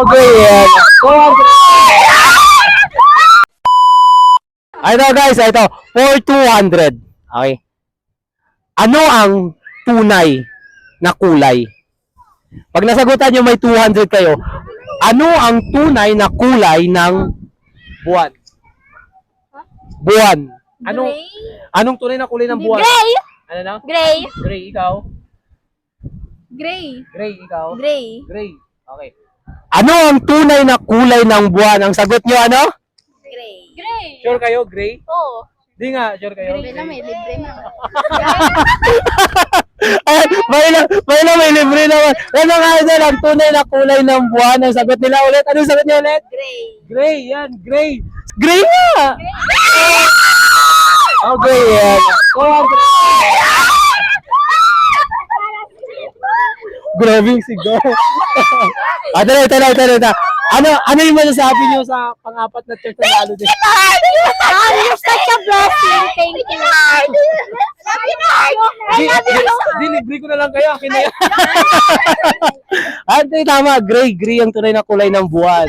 Okay, yan. 200. Ito guys, ito. For 200. Okay. Ano ang tunay na kulay? Pag nasagutan nyo may 200 kayo, ano ang tunay na kulay ng buwan? Buwan. Anong tunay na kulay ng buwan? Gray! Ano na? Gray! Gray, ikaw? Gray! Gray, ikaw? Gray! Gray. Okay. Ano ang tunay na kulay ng buwan? Ang sagot nyo ano? Gray! Gray! Sure kayo, gray? Oo. Di nga, sure kayo? Gray lang, may libre na. Ay, may libre naman. Ano nga idol, ang tunay na kulay ng buwan. Ang sagot nila ulit. Anong sagot nila ulit? Gray! Gray, yan, gray. Gray nga! Okay, yan. Grabe yung sigaw. Ito. Ano yung masasabi nyo sa pang-apat na church na lalo din? You're such a blessing. Thank you, Lord. Love you, Lord. Di, libre ko na lang kayo. Akin na yan. Tama. Gray ang tunay na kulay ng buwan.